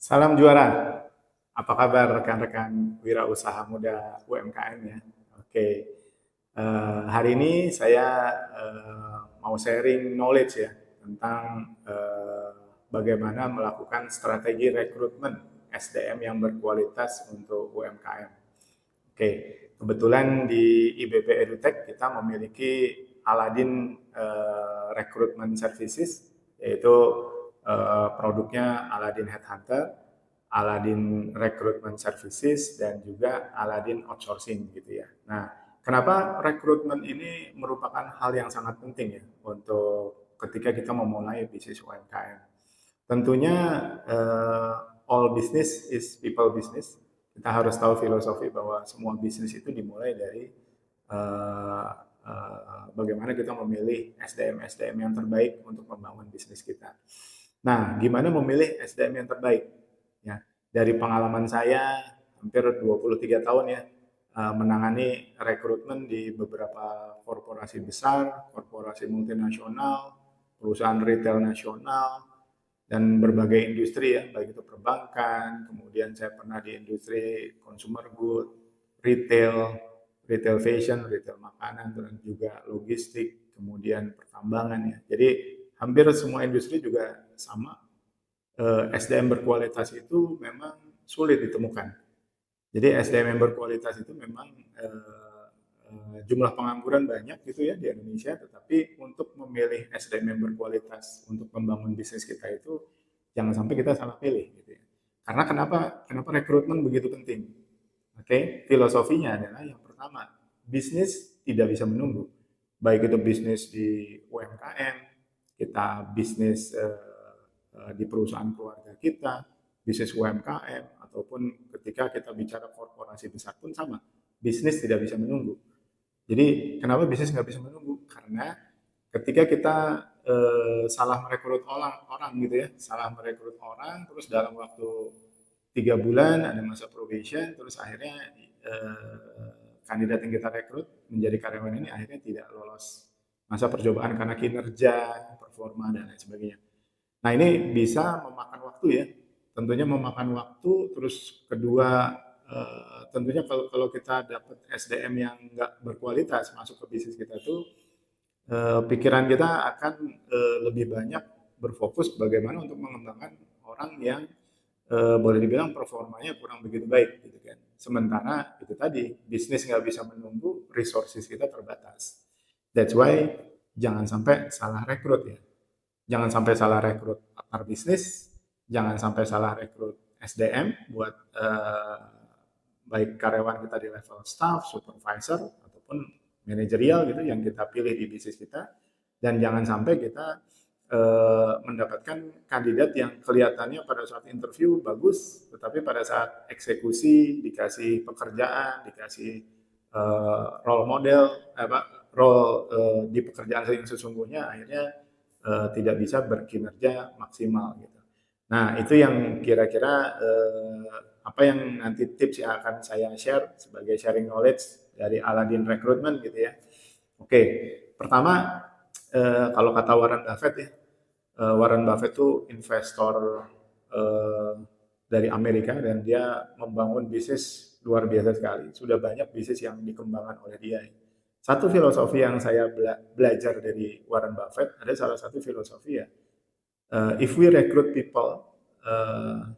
Salam juara. Apa kabar rekan-rekan wirausaha muda UMKM ya? Oke. Hari ini saya mau sharing knowledge ya tentang bagaimana melakukan strategi rekrutmen SDM yang berkualitas untuk UMKM. Oke, kebetulan di IBP EduTech kita memiliki Aladin Recruitment Services, yaitu produknya Aladin Headhunter, Aladin Recruitment Services, dan juga Aladin Outsourcing gitu ya. Nah, kenapa rekrutmen ini merupakan hal yang sangat penting ya untuk ketika kita memulai bisnis UMKM? Tentunya all business is people business. Kita harus tahu filosofi bahwa semua bisnis itu dimulai dari uh, bagaimana kita memilih SDM-SDM yang terbaik untuk membangun bisnis kita. Nah, gimana memilih SDM yang terbaik? Ya, dari pengalaman saya hampir 23 tahun ya menangani rekrutmen di beberapa korporasi besar, korporasi multinasional, perusahaan retail nasional, dan berbagai industri ya, baik itu perbankan, kemudian saya pernah di industri consumer good, retail, retail fashion, retail makanan, dan juga logistik, kemudian pertambangan ya. Jadi hampir semua industri juga sama. SDM berkualitas itu memang sulit ditemukan. Jadi SDM yang berkualitas itu memang jumlah pengangguran banyak gitu ya di Indonesia, tetapi untuk memilih SDM yang berkualitas untuk membangun bisnis kita itu jangan sampai kita salah pilih gitu ya. Karena kenapa rekrutmen begitu penting? Oke, filosofinya adalah yang pertama, bisnis tidak bisa menunggu. Baik itu bisnis di UMKM, kita bisnis di perusahaan keluarga kita, bisnis UMKM, ataupun ketika kita bicara korporasi besar pun sama. Bisnis tidak bisa menunggu. Jadi kenapa bisnis nggak bisa menunggu? Karena ketika kita salah merekrut orang gitu ya, salah merekrut orang, terus dalam waktu 3 bulan ada masa probation, terus akhirnya kandidat yang kita rekrut menjadi karyawan ini akhirnya tidak lolos masa percobaan karena kinerja, performa dan lain sebagainya. Nah ini bisa memakan waktu ya, tentunya memakan waktu. Terus kedua, tentunya kalau kita dapat SDM yang nggak berkualitas masuk ke bisnis kita tuh, pikiran kita akan lebih banyak berfokus bagaimana untuk mengembangkan orang yang boleh dibilang performanya kurang begitu baik gitu kan. Sementara itu tadi bisnis nggak bisa menunggu, resources kita terbatas. That's why jangan sampai salah rekrut ya. Jangan sampai salah rekrut partner bisnis, jangan sampai salah rekrut SDM buat baik karyawan kita di level staff, supervisor, ataupun manajerial gitu yang kita pilih di bisnis kita. Dan jangan sampai kita mendapatkan kandidat yang kelihatannya pada saat interview bagus, tetapi pada saat eksekusi, dikasih pekerjaan, dikasih role model, role di pekerjaan yang sesungguhnya akhirnya tidak bisa berkinerja maksimal gitu. Nah, itu yang kira-kira apa yang nanti tips yang akan saya share sebagai sharing knowledge dari Aladin Recruitment gitu ya. Oke, pertama kalau kata Warren Buffett ya, Warren Buffett itu investor eh, dari Amerika dan dia membangun bisnis luar biasa sekali. Sudah banyak bisnis yang dikembangkan oleh dia. Satu filosofi yang saya belajar dari Warren Buffett, ada salah satu filosofi ya, if we recruit people, uh,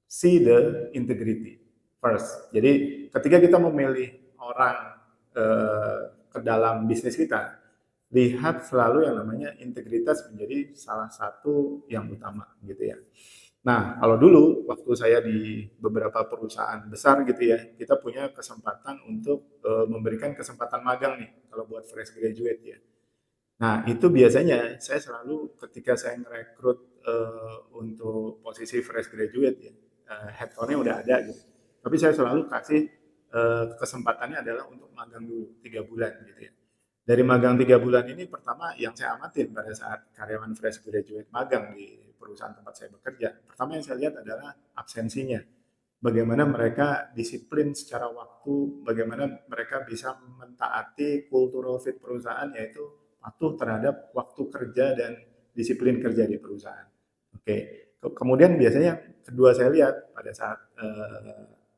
see the integrity first. Jadi ketika kita memilih orang ke dalam bisnis kita, lihat selalu yang namanya integritas menjadi salah satu yang utama gitu ya. Nah, kalau dulu waktu saya di beberapa perusahaan besar gitu ya, kita punya kesempatan untuk memberikan kesempatan magang nih kalau buat fresh graduate ya. Nah, itu biasanya saya selalu ketika saya merekrut untuk posisi fresh graduate ya, headcount-nya udah ada gitu. Tapi saya selalu kasih kesempatannya adalah untuk magang dulu 3 bulan gitu ya. Dari magang 3 bulan ini pertama yang saya amatin pada saat karyawan fresh graduate magang di perusahaan tempat saya bekerja, pertama yang saya lihat adalah absensinya. Bagaimana mereka disiplin secara waktu, bagaimana mereka bisa mentaati cultural fit perusahaan, yaitu patuh terhadap waktu kerja dan disiplin kerja di perusahaan. Oke. Kemudian biasanya kedua saya lihat pada saat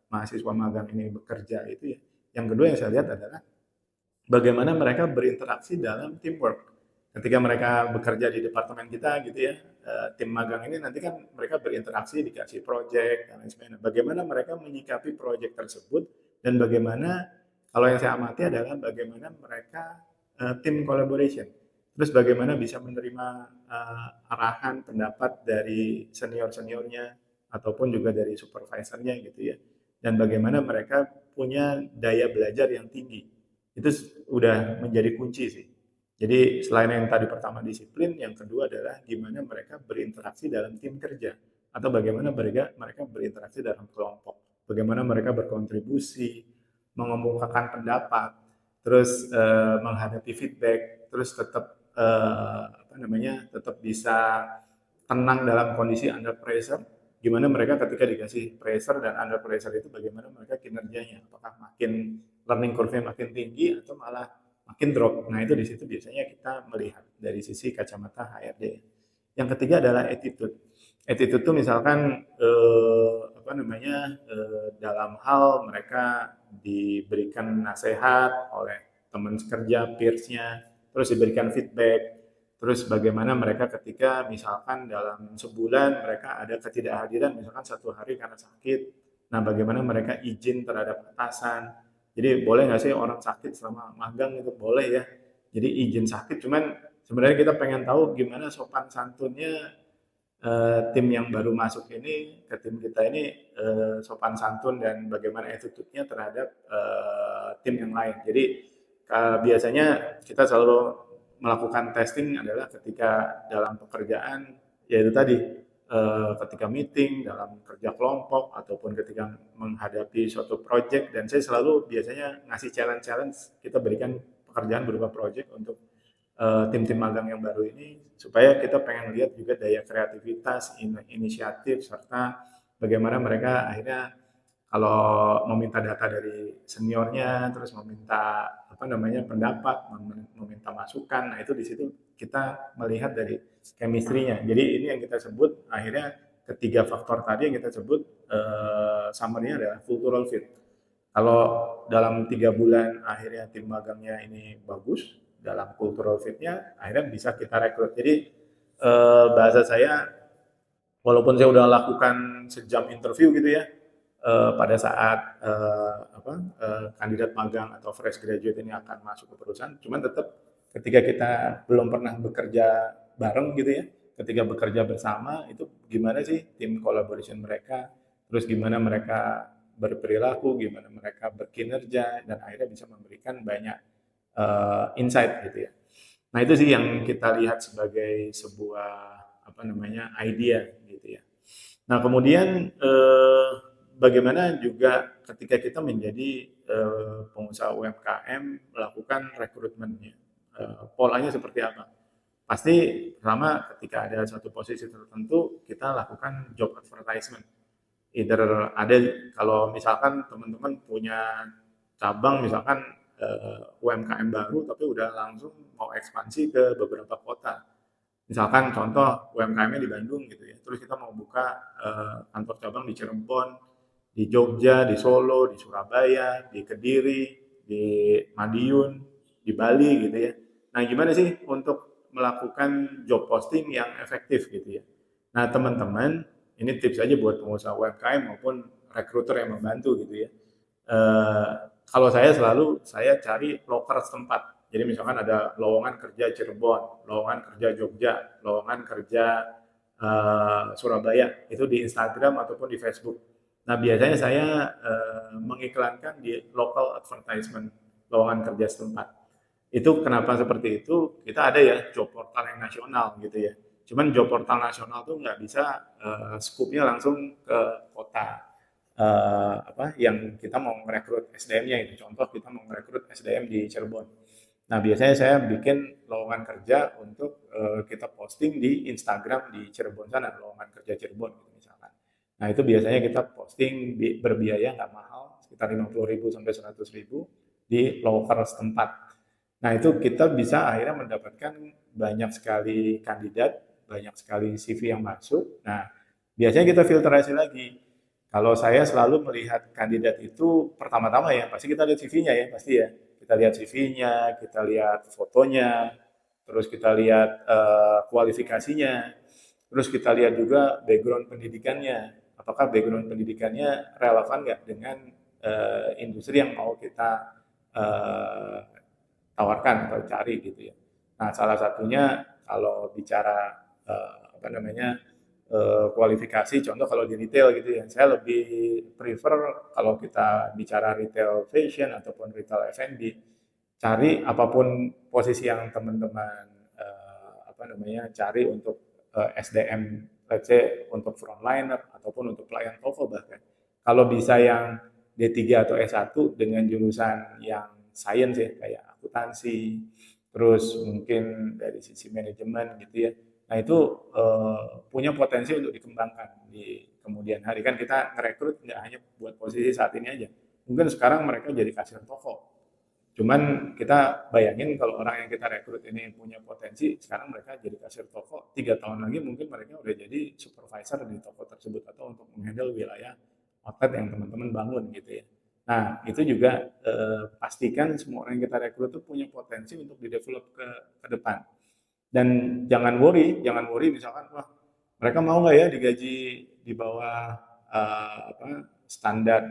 mahasiswa magang ini bekerja itu ya, yang kedua yang saya lihat adalah bagaimana mereka berinteraksi dalam teamwork. Ketika mereka bekerja di departemen kita gitu ya, tim magang ini nanti kan mereka berinteraksi dikasih project dan lain sebagainya. Bagaimana mereka menyikapi project tersebut dan bagaimana kalau yang saya amati adalah bagaimana mereka tim collaboration. Terus bagaimana bisa menerima arahan pendapat dari senior-seniornya ataupun juga dari supervisornya gitu ya. Dan bagaimana mereka punya daya belajar yang tinggi itu udah menjadi kunci sih. Jadi selain yang tadi pertama disiplin, yang kedua adalah gimana mereka berinteraksi dalam tim kerja atau bagaimana mereka berinteraksi dalam kelompok, bagaimana mereka berkontribusi, mengemukakan pendapat, terus menghadapi feedback, terus tetap apa namanya, tetap bisa tenang dalam kondisi under pressure. Gimana mereka ketika dikasih pressure dan under pressure itu bagaimana mereka kinerjanya, apakah makin learning curve-nya makin tinggi atau malah makin drop. Nah, itu di situ biasanya kita melihat dari sisi kacamata HRD. Yang ketiga adalah attitude. Attitude itu misalkan apa namanya dalam hal mereka diberikan nasihat oleh teman kerja, peers-nya, terus diberikan feedback, terus bagaimana mereka ketika misalkan dalam sebulan mereka ada ketidakhadiran misalkan 1 hari karena sakit, nah bagaimana mereka izin terhadap atasan, jadi boleh nggak sih orang sakit selama magang itu boleh ya. Jadi izin sakit, cuman sebenarnya kita pengen tahu gimana sopan santunnya tim yang baru masuk ini ke tim kita ini sopan santun dan bagaimana attitude-nya terhadap tim yang lain. Jadi biasanya kita selalu melakukan testing adalah ketika dalam pekerjaan, yaitu tadi ketika meeting, dalam kerja kelompok, ataupun ketika menghadapi suatu project, dan saya selalu biasanya ngasih challenge-challenge, kita berikan pekerjaan berupa project untuk tim-tim magang yang baru ini, supaya kita pengen lihat juga daya kreativitas, inisiatif, serta bagaimana mereka akhirnya kalau meminta data dari seniornya, terus meminta apa namanya pendapat, meminta masukan, nah itu di situ kita melihat dari chemistry-nya. Jadi ini yang kita sebut akhirnya ketiga faktor tadi yang kita sebut summary-nya adalah cultural fit. Kalau dalam 3 bulan akhirnya tim magangnya ini bagus dalam cultural fit-nya, akhirnya bisa kita rekrut. Jadi bahasa saya, walaupun saya udah lakukan sejam interview gitu ya, pada saat kandidat magang atau fresh graduate ini akan masuk ke perusahaan, cuman tetap ketika kita belum pernah bekerja bareng gitu ya, ketika bekerja bersama itu gimana sih tim collaboration mereka, terus gimana mereka berperilaku, gimana mereka berkinerja, dan akhirnya bisa memberikan banyak insight gitu ya. Nah itu sih yang kita lihat sebagai sebuah apa namanya idea gitu ya. Nah, kemudian bagaimana juga ketika kita menjadi pengusaha UMKM melakukan rekrutmennya, polanya seperti apa? Pasti pertama ketika ada suatu posisi tertentu kita lakukan job advertisement. Either ada kalau misalkan teman-teman punya cabang misalkan UMKM baru tapi udah langsung mau ekspansi ke beberapa kota. Misalkan contoh UMKM-nya di Bandung gitu ya, terus kita mau buka kantor cabang di Cirebon, di Jogja, di Solo, di Surabaya, di Kediri, di Madiun, di Bali gitu ya. Nah gimana sih untuk melakukan job posting yang efektif gitu ya. Nah teman-teman, ini tips aja buat pengusaha UMKM maupun rekruter yang membantu gitu ya. Eh, Kalau saya cari loker setempat. Jadi misalkan ada lowongan kerja Cirebon, lowongan kerja Jogja, lowongan kerja Surabaya, itu di Instagram ataupun di Facebook. Nah biasanya saya mengiklankan di local advertisement lowongan kerja setempat. Itu kenapa seperti itu? Kita ada ya job portal yang nasional gitu ya. Cuman job portal nasional tuh nggak bisa scoop-nya langsung ke kota apa yang kita mau merekrut SDM-nya itu. Contoh kita mau merekrut SDM di Cirebon. Nah, biasanya saya bikin lowongan kerja untuk kita posting di Instagram di Cirebon sana, lowongan kerja Cirebon gitu misalkan. Nah, itu biasanya kita posting berbiaya nggak mahal, sekitar 50.000 sampai 100.000 di loker setempat. Nah, itu kita bisa akhirnya mendapatkan banyak sekali kandidat, banyak sekali CV yang masuk. Nah, Biasanya kita filtrasi lagi. Kalau saya selalu melihat kandidat itu pertama-tama ya, pasti kita lihat CV-nya ya, pasti ya. Kita lihat CV-nya, kita lihat fotonya, terus kita lihat kualifikasinya, terus kita lihat juga background pendidikannya. Apakah background pendidikannya relevan nggak dengan industri yang mau kita eh, tawarkan atau cari gitu ya. Nah, salah satunya kalau bicara apa namanya kualifikasi, contoh kalau di retail gitu ya, saya lebih prefer kalau kita bicara retail fashion ataupun retail F&B, cari apapun posisi yang teman-teman apa namanya cari untuk SDM, let's say untuk frontliner ataupun untuk pelayan toko bahkan. Kalau bisa yang D3 atau S1 dengan jurusan yang science ya, kayak akuntansi, terus mungkin dari sisi manajemen gitu ya. Nah itu punya potensi untuk dikembangkan di kemudian hari. Kan kita ngerekrut nggak hanya buat posisi saat ini aja. Mungkin sekarang mereka jadi kasir toko. Cuman kita bayangin kalau orang yang kita rekrut ini punya potensi, sekarang mereka jadi kasir toko, 3 tahun lagi mungkin mereka udah jadi supervisor di toko tersebut atau untuk menghandle wilayah outlet yang teman-teman bangun gitu ya. Nah, itu juga pastikan semua orang yang kita rekrut itu punya potensi untuk di-develop ke depan. Dan jangan worry misalkan, wah mereka mau nggak ya digaji di bawah apa, standar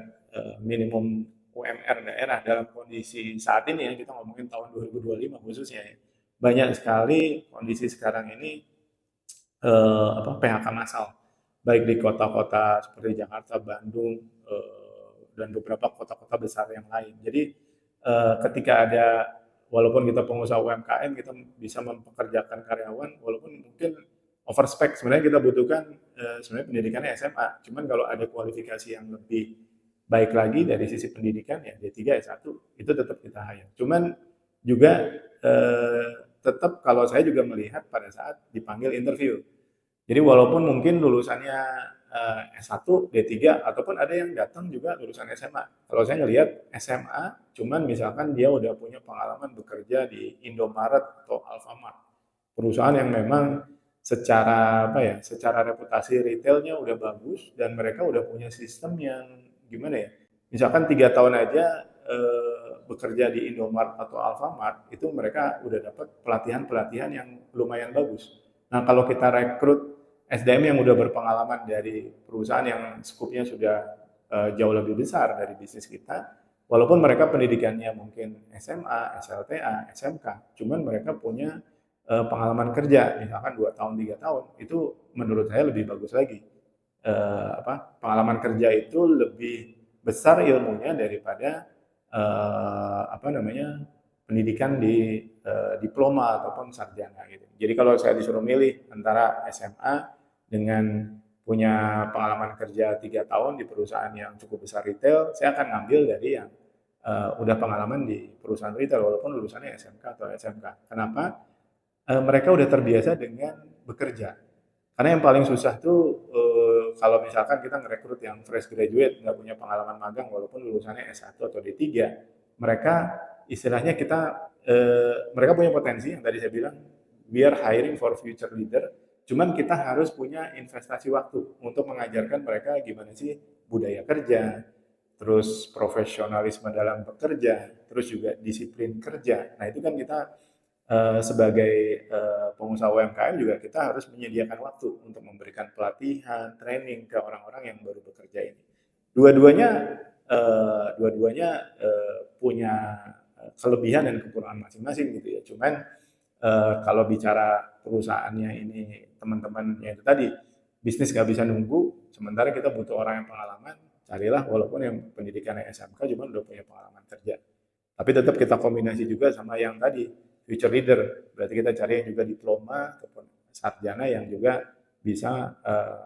minimum UMR daerah dalam kondisi saat ini ya, kita ngomongin tahun 2025 khususnya ya. Banyak sekali kondisi sekarang ini apa, PHK massal, baik di kota-kota seperti Jakarta, Bandung, dan beberapa kota-kota besar yang lain. Jadi ketika ada walaupun kita pengusaha UMKM kita bisa mempekerjakan karyawan walaupun mungkin overspec sebenarnya kita butuhkan sebenarnya pendidikannya SMA. Cuman kalau ada kualifikasi yang lebih baik lagi dari sisi pendidikan ya D3 S1 itu tetap kita hire. Cuman juga tetap kalau saya juga melihat pada saat dipanggil interview. Jadi walaupun mungkin lulusannya S1, D3, ataupun ada yang datang juga lulusan SMA. Kalau saya ngelihat SMA, cuman misalkan dia udah punya pengalaman bekerja di Indomaret atau Alfamart. Perusahaan yang memang secara apa ya, secara reputasi retailnya udah bagus dan mereka udah punya sistem yang gimana ya. Misalkan 3 tahun aja bekerja di Indomaret atau Alfamart, itu mereka udah dapat pelatihan-pelatihan yang lumayan bagus. Nah, kalau kita rekrut SDM yang udah berpengalaman dari perusahaan yang skupnya sudah jauh lebih besar dari bisnis kita, walaupun mereka pendidikannya mungkin SMA, SLTA, SMK, cuman mereka punya pengalaman kerja, misalkan 2 tahun, 3 tahun, itu menurut saya lebih bagus lagi. Apa, pengalaman kerja itu lebih besar ilmunya daripada apa namanya pendidikan di diploma ataupun sarjana gitu. Jadi kalau saya disuruh milih antara SMA dengan punya pengalaman kerja 3 tahun di perusahaan yang cukup besar retail, saya akan ngambil dari yang udah pengalaman di perusahaan retail walaupun lulusannya SMK atau SMK. Kenapa? Mereka udah terbiasa dengan bekerja. Karena yang paling susah tuh kalau misalkan kita ngerekrut yang fresh graduate, nggak punya pengalaman magang walaupun lulusannya S1 atau D3, mereka istilahnya kita mereka punya potensi yang tadi saya bilang, we are hiring for future leader, cuman kita harus punya investasi waktu untuk mengajarkan mereka gimana sih budaya kerja, terus profesionalisme dalam bekerja, terus juga disiplin kerja. Nah itu kan kita sebagai pengusaha UMKM juga kita harus menyediakan waktu untuk memberikan pelatihan, training ke orang-orang yang baru bekerja ini. Dua-duanya dua-duanya punya kelebihan dan kekurangan masing-masing gitu ya. Cuman kalau bicara perusahaannya ini teman-teman ya itu tadi bisnis nggak bisa nunggu, sementara kita butuh orang yang pengalaman, carilah walaupun yang pendidikannya SMK cuma udah punya pengalaman kerja. Tapi tetap kita kombinasi juga sama yang tadi future leader. Berarti kita cari yang juga diploma ataupun sarjana yang juga bisa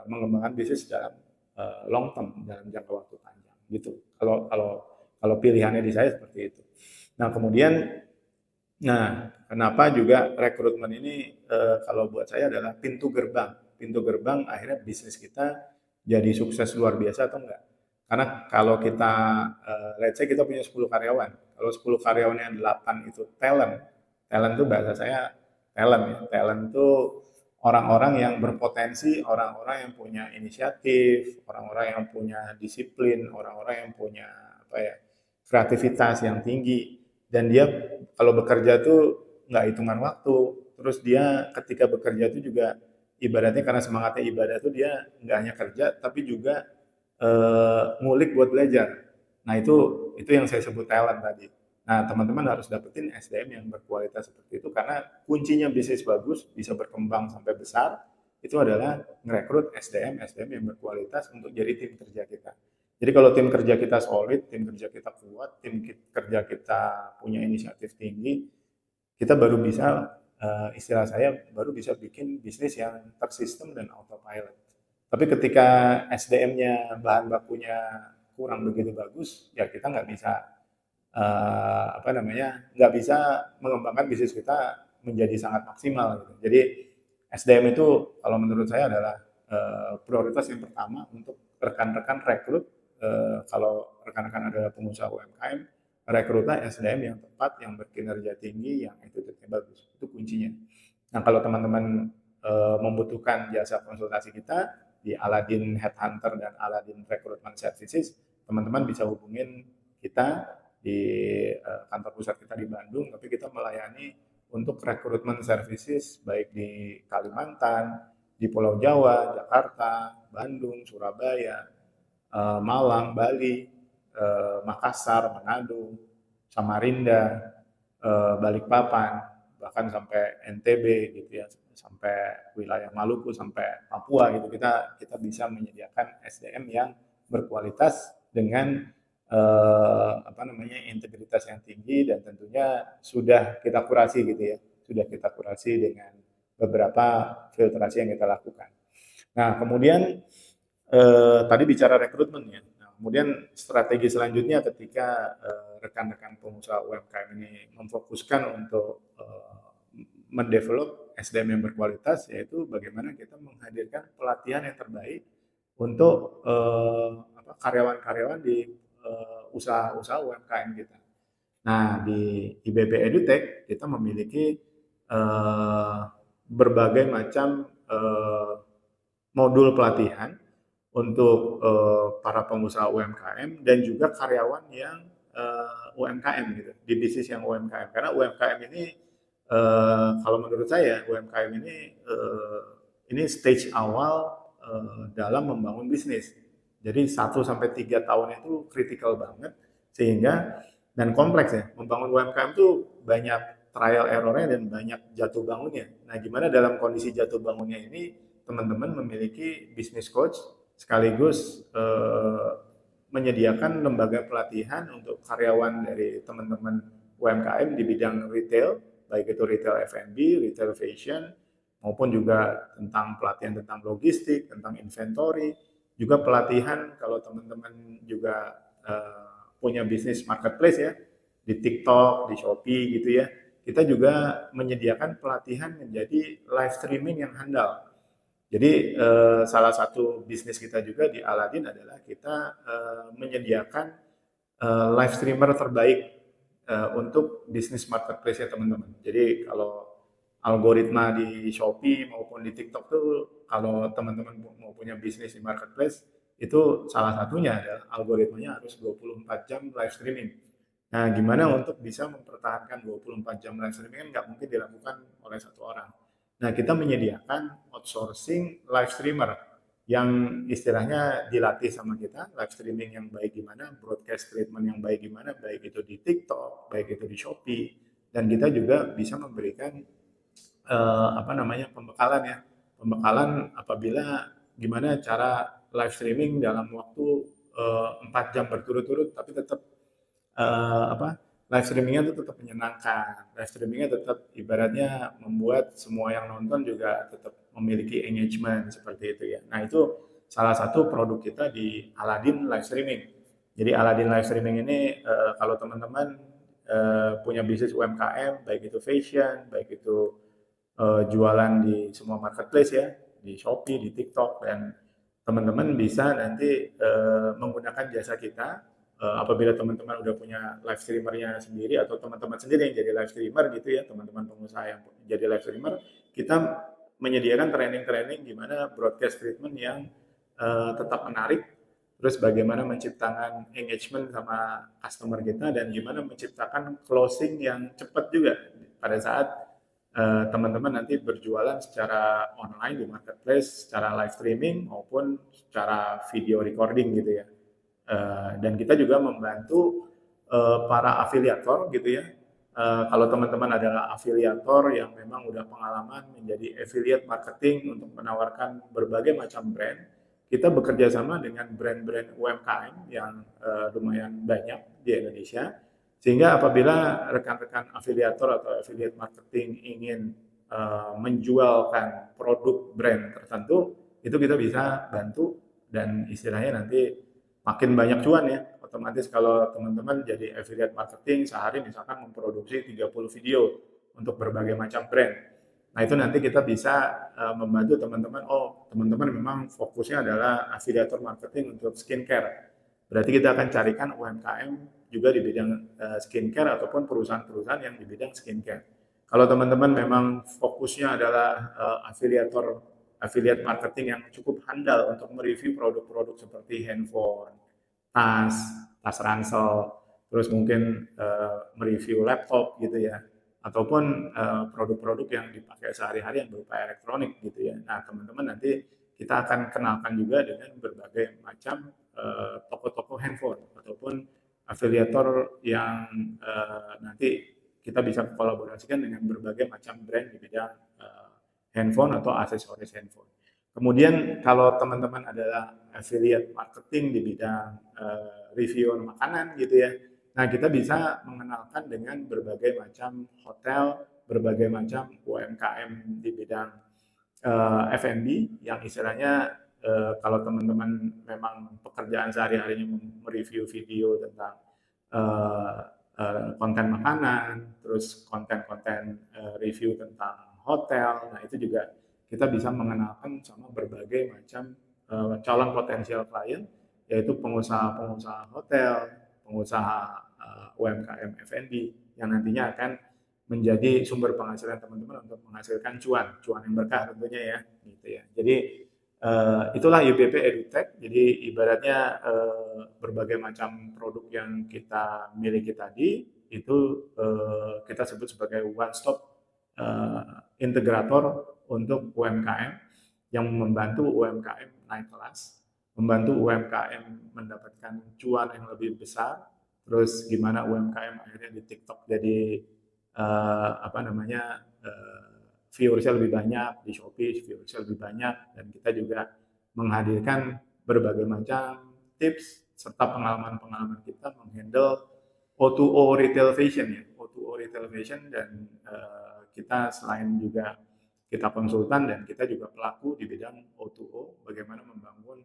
mengembangkan bisnis dalam long term dalam jangka waktu panjang gitu. Kalau kalau kalau pilihannya di saya seperti itu. Nah kemudian, nah kenapa juga rekrutmen ini kalau buat saya adalah pintu gerbang. Pintu gerbang akhirnya bisnis kita jadi sukses luar biasa atau enggak. Karena kalau kita, let's say kita punya 10 karyawan, kalau 10 karyawannya 8 itu talent, talent itu bahasa saya talent ya, talent itu orang-orang yang berpotensi, orang-orang yang punya inisiatif, orang-orang yang punya disiplin, orang-orang yang punya apa ya, kreativitas yang tinggi. Dan dia kalau bekerja tuh nggak hitungan waktu. Terus dia ketika bekerja itu juga ibaratnya karena semangatnya ibadah tuh dia nggak hanya kerja tapi juga ngulik buat belajar. Nah itu yang saya sebut talent tadi. Nah, teman-teman harus dapetin SDM yang berkualitas seperti itu karena kuncinya bisnis bagus bisa berkembang sampai besar itu adalah merekrut SDM yang berkualitas untuk jadi tim kerja kita. Jadi kalau tim kerja kita solid, tim kerja kita kuat, kerja kita punya inisiatif tinggi, kita baru bisa istilah saya baru bisa bikin bisnis yang tersistem dan autopilot. Tapi ketika SDM-nya bahan bakunya kurang begitu bagus, ya kita nggak bisa apa namanya nggak bisa mengembangkan bisnis kita menjadi sangat maksimal gitu. Jadi SDM itu kalau menurut saya adalah prioritas yang pertama untuk rekan-rekan rekrut. Kalau rekan-rekan adalah pengusaha UMKM, rekrutlah SDM yang tepat, yang berkinerja tinggi, yang attitude-nya bagus. Itu kuncinya. Nah kalau teman-teman membutuhkan jasa konsultasi kita di Aladin Headhunter dan Aladin Recruitment Services, teman-teman bisa hubungin kita di kantor pusat kita di Bandung, tapi kita melayani untuk recruitment services baik di Kalimantan, di Pulau Jawa, Jakarta, Bandung, Surabaya, Malang, Bali, Makassar, Manado, Samarinda, Balikpapan, bahkan sampai NTB gitu ya, sampai wilayah Maluku, sampai Papua gitu. Kita bisa menyediakan SDM yang berkualitas dengan apa namanya integritas yang tinggi dan tentunya sudah kita kurasi gitu ya, sudah kita kurasi dengan beberapa filtrasi yang kita lakukan. Nah kemudian tadi bicara rekrutmen ya. Nah, kemudian strategi selanjutnya ketika rekan-rekan pengusaha UMKM ini memfokuskan untuk mendevelop SDM yang berkualitas, yaitu bagaimana kita menghadirkan pelatihan yang terbaik untuk karyawan-karyawan di usaha-usaha UMKM kita. Nah, di IBP EduTech kita memiliki berbagai macam modul pelatihan untuk para pengusaha UMKM dan juga karyawan yang UMKM gitu, di bisnis yang UMKM. Karena UMKM ini kalau menurut saya UMKM ini stage awal dalam membangun bisnis. Jadi 1 sampai 3 tahun itu kritikal banget sehingga dan kompleks ya. Membangun UMKM itu banyak trial errornya dan banyak jatuh bangunnya. Nah, gimana dalam kondisi jatuh bangunnya ini teman-teman memiliki business coach sekaligus menyediakan lembaga pelatihan untuk karyawan dari teman-teman UMKM di bidang retail, baik itu retail F&B, retail fashion, maupun juga tentang pelatihan tentang logistik, tentang inventory, juga pelatihan kalau teman-teman juga punya bisnis marketplace ya, di TikTok, di Shopee gitu ya, kita juga menyediakan pelatihan menjadi live streaming yang handal. Jadi salah satu bisnis kita juga di Aladin adalah kita menyediakan live streamer terbaik untuk bisnis marketplace ya teman-teman. Jadi kalau algoritma di Shopee maupun di TikTok tuh kalau teman-teman mau punya bisnis di marketplace itu salah satunya adalah algoritmanya harus 24 jam live streaming. Nah, gimana untuk bisa mempertahankan 24 jam live streaming kan nggak mungkin dilakukan oleh satu orang. Nah, kita menyediakan outsourcing live streamer yang istilahnya dilatih sama kita, live streaming yang baik gimana, broadcast treatment yang baik gimana, baik itu di TikTok, baik itu di Shopee, dan kita juga bisa memberikan apa namanya pembekalan ya, pembekalan apabila gimana cara live streaming dalam waktu 4 jam berturut-turut, tapi tetap apa live streamingnya itu tetap menyenangkan, live streamingnya tetap ibaratnya membuat semua yang nonton juga tetap memiliki engagement seperti itu ya. Nah itu salah satu produk kita di Aladin live streaming. Jadi Aladin live streaming ini kalau teman-teman punya bisnis UMKM, baik itu fashion, baik itu jualan di semua marketplace ya, di Shopee, di TikTok, dan teman-teman bisa nanti menggunakan jasa kita apabila teman-teman udah punya live streamernya sendiri atau teman-teman sendiri yang jadi live streamer gitu ya, teman-teman pengusaha yang jadi live streamer, kita menyediakan training-training gimana broadcast treatment yang tetap menarik, terus bagaimana menciptakan engagement sama customer kita, dan gimana menciptakan closing yang cepat juga pada saat teman-teman nanti berjualan secara online di marketplace, secara live streaming maupun secara video recording gitu ya. Dan kita juga membantu para afiliator gitu ya. Kalau teman-teman adalah afiliator yang memang udah pengalaman menjadi affiliate marketing untuk menawarkan berbagai macam brand, kita bekerja sama dengan brand-brand UMKM yang lumayan banyak di Indonesia, sehingga apabila rekan-rekan afiliator atau affiliate marketing ingin menjualkan produk brand tertentu, itu kita bisa bantu, dan istilahnya nanti makin banyak cuan ya. Otomatis kalau teman-teman jadi affiliate marketing sehari misalkan memproduksi 30 video untuk berbagai macam brand. Nah, itu nanti kita bisa membantu teman-teman, oh teman-teman memang fokusnya adalah afiliator marketing untuk skincare. Berarti kita akan carikan UMKM juga di bidang skincare ataupun perusahaan-perusahaan yang di bidang skincare. Kalau teman-teman memang fokusnya adalah affiliate marketing yang cukup handal untuk mereview produk-produk seperti handphone, tas, tas ransel, terus mungkin mereview laptop gitu ya, ataupun produk-produk yang dipakai sehari-hari yang berupa elektronik gitu ya. Nah, teman-teman nanti kita akan kenalkan juga dengan berbagai macam toko-toko handphone ataupun afiliator yang nanti kita bisa kolaborasikan dengan berbagai macam brand di bidang handphone atau aksesoris handphone. Kemudian kalau teman-teman adalah affiliate marketing di bidang review makanan gitu ya, nah kita bisa mengenalkan dengan berbagai macam hotel, berbagai macam UMKM di bidang F&B yang istilahnya kalau teman-teman memang pekerjaan sehari-harinya mereview video tentang konten makanan, terus konten-konten review tentang hotel, nah itu juga kita bisa mengenalkan sama berbagai macam calon potensial klien, yaitu pengusaha-pengusaha hotel, pengusaha UMKM F&B yang nantinya akan menjadi sumber penghasilan teman-teman untuk menghasilkan cuan yang berkah tentunya ya, gitu ya. Jadi itulah IBP EduTech. Jadi ibaratnya berbagai macam produk yang kita miliki tadi itu kita sebut sebagai one stop integrator untuk UMKM yang membantu UMKM naik kelas, membantu UMKM mendapatkan cuan yang lebih besar. Terus gimana UMKM akhirnya di TikTok jadi viewersnya lebih banyak, di Shopee viewersnya lebih banyak, dan kita juga menghadirkan berbagai macam tips serta pengalaman-pengalaman kita menghandle O2O retail fashion ya, O2O retail fashion, dan kita selain juga kita konsultan dan kita juga pelaku di bidang O2O, bagaimana membangun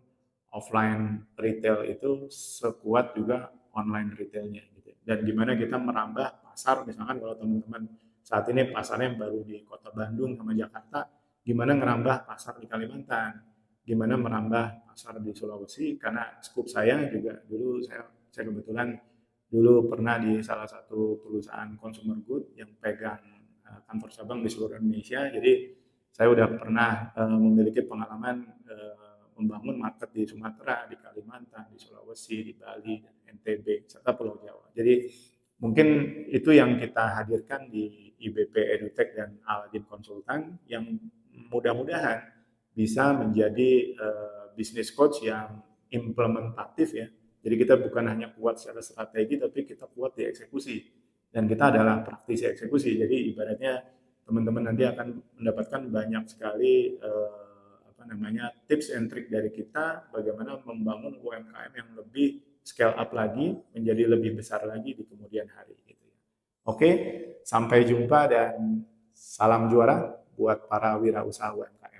offline retail itu sekuat juga online retailnya gitu. Dan gimana kita merambah pasar, misalkan kalau teman-teman saat ini pasarnya baru di Kota Bandung sama Jakarta, gimana ngerambah pasar di Kalimantan, gimana merambah pasar di Sulawesi, karena skup saya juga dulu saya kebetulan dulu pernah di salah satu perusahaan consumer good yang pegang kantor cabang di seluruh Indonesia. Jadi saya udah pernah memiliki pengalaman membangun market di Sumatera, di Kalimantan, di Sulawesi, di Bali, NTB, serta Pulau Jawa. Jadi mungkin itu yang kita hadirkan di IBP EduTech dan Aladin Konsultan yang mudah-mudahan bisa menjadi business coach yang implementatif ya. Jadi kita bukan hanya kuat secara strategi, tapi kita kuat di eksekusi. Dan kita adalah praktisi eksekusi. Jadi ibaratnya teman-teman nanti akan mendapatkan banyak sekali tips and trick dari kita bagaimana membangun UMKM yang lebih scale up lagi, menjadi lebih besar lagi di kemudian hari. Gitu. Oke, sampai jumpa dan salam juara buat para wirausaha UMKM.